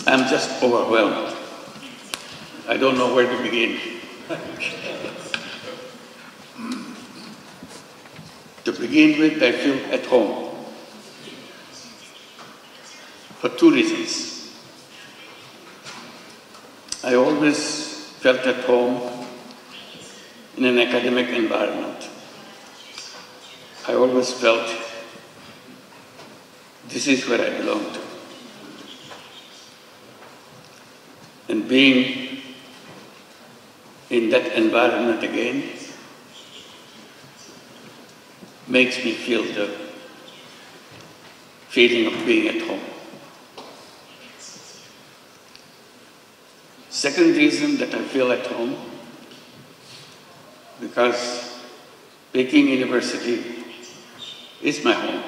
I'm just overwhelmed. I don't know where to begin. To begin with, I feel at home for two reasons. I always felt at home in an academic environment. I always felt this is where I belong to. And being in that environment again makes me feel the feeling of being at home. Second reason that I feel at home, because Peking University is my home.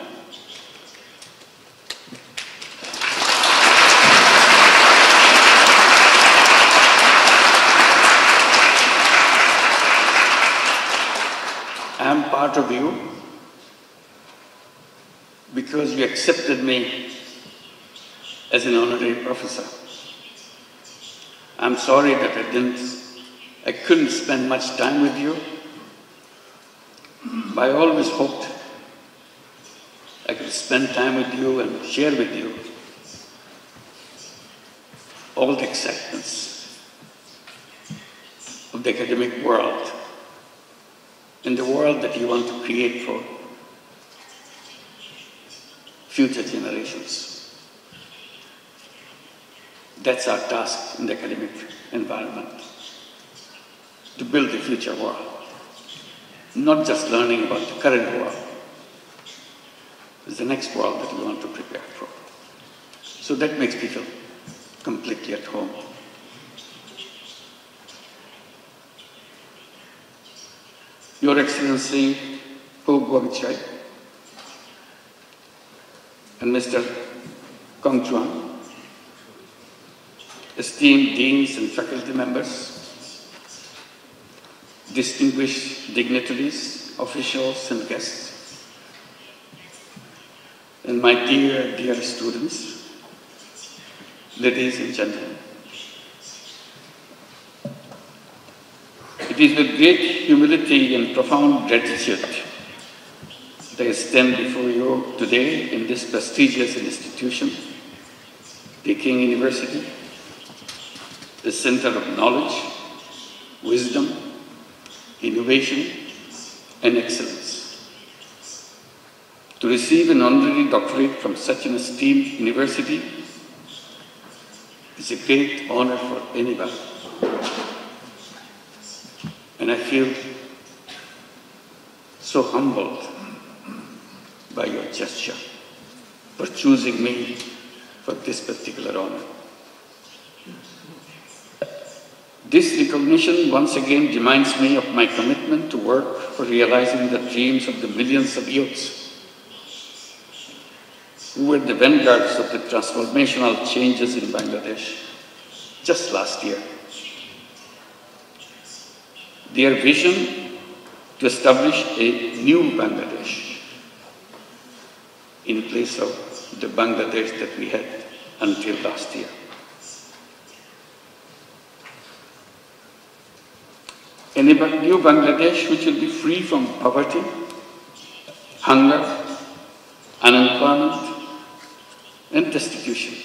I am part of you because you accepted me as an honorary professor. I'm sorry that I couldn't spend much time with you, but I always hoped I could spend time with you and share with you all the excitements of the academic world and the world that you want to create for future generations. That's our task in the academic environment, to build the future world, not just learning about the current world. It's the next world that we want to prepare for. So that makes me feel completely at home. Your Excellency, Khobor and Mr. Kong Chuan, esteemed deans and faculty members, distinguished dignitaries, officials and guests, and my dear, dear students, ladies and gentlemen. It is with great humility and profound gratitude that I stand before you today in this prestigious institution, Peking University, the center of knowledge, wisdom, innovation, and excellence. To receive an honorary doctorate from such an esteemed university is a great honor for anybody. And I feel so humbled by your gesture for choosing me for this particular honor. This recognition once again reminds me of my commitment to work for realizing the dreams of the millions of youths who were the vanguards of the transformational changes in Bangladesh just last year. Their vision to establish a new Bangladesh in place of the Bangladesh that we had until last year. A new Bangladesh which will be free from poverty, hunger, unemployment, and destitution.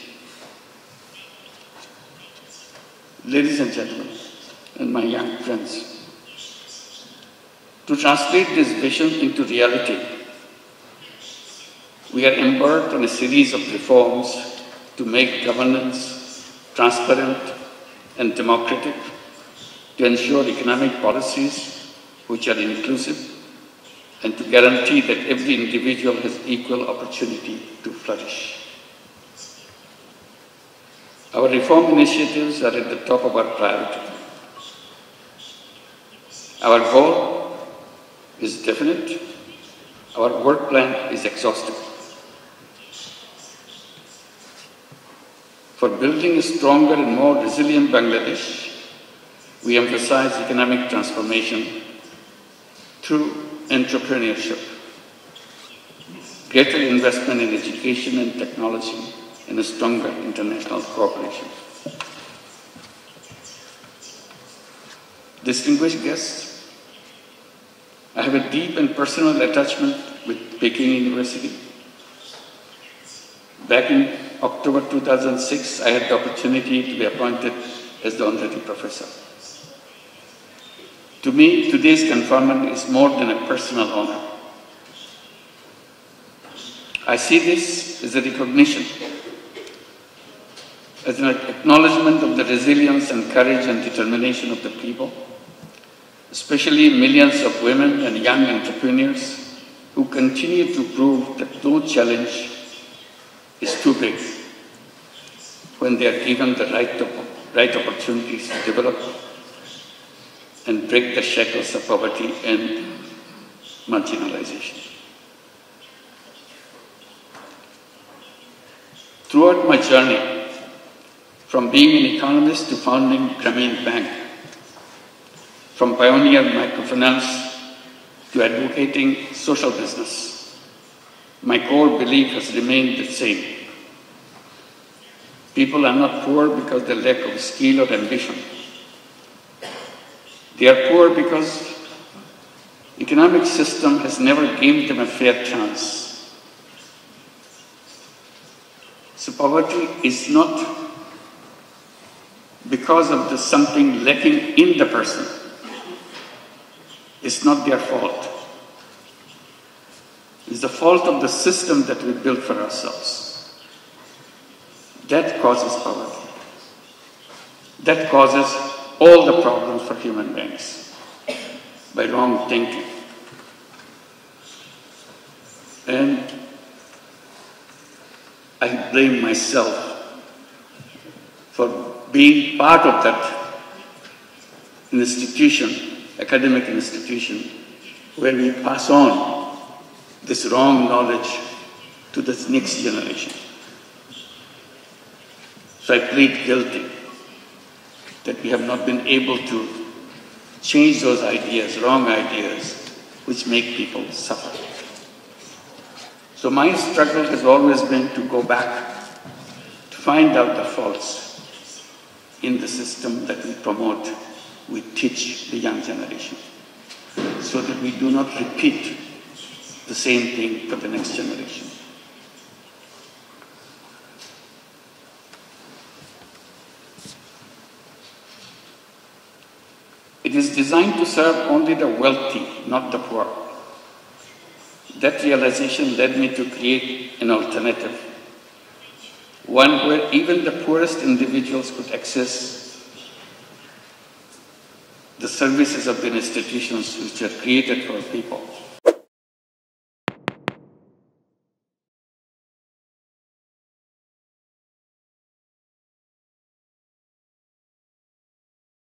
Ladies and gentlemen, and my young friends, to translate this vision into reality, we are embarked on a series of reforms to make governance transparent and democratic, to ensure economic policies which are inclusive, and to guarantee that every individual has equal opportunity to flourish. Our reform initiatives are at the top of our priority. Our goal is definite. Our work plan is exhaustive. For building a stronger and more resilient Bangladesh, we emphasize economic transformation through entrepreneurship, greater investment in education and technology, and a stronger international cooperation. Distinguished guests, I have a deep and personal attachment with Peking University. Back in October 2006, I had the opportunity to be appointed as the honorary professor. To me, today's conferment is more than a personal honor. I see this as a recognition, as an acknowledgement of the resilience and courage and determination of the people, especially millions of women and young entrepreneurs who continue to prove that no challenge is too big when they are given the right opportunities to develop and break the shackles of poverty and marginalization. Throughout my journey, from being an economist to founding Grameen Bank, from pioneer microfinance to advocating social business, my core belief has remained the same. People are not poor because they lack of skill or ambition. They are poor because the economic system has never given them a fair chance. So poverty is not because of the something lacking in the person. It's not their fault. It's the fault of the system that we built for ourselves. That causes poverty. That causes all the problems for human beings by wrong thinking. And I blame myself for being part of that institution, academic institution, where we pass on this wrong knowledge to the next generation. So I plead guilty that we have not been able to change those ideas, wrong ideas, which make people suffer. So my struggle has always been to go back, to find out the faults in the system that we promote, we teach the young generation, so that we do not repeat the same thing for the next generation. It is designed to serve only the wealthy, not the poor. That realization led me to create an alternative, one where even the poorest individuals could access the services of the institutions which are created for people.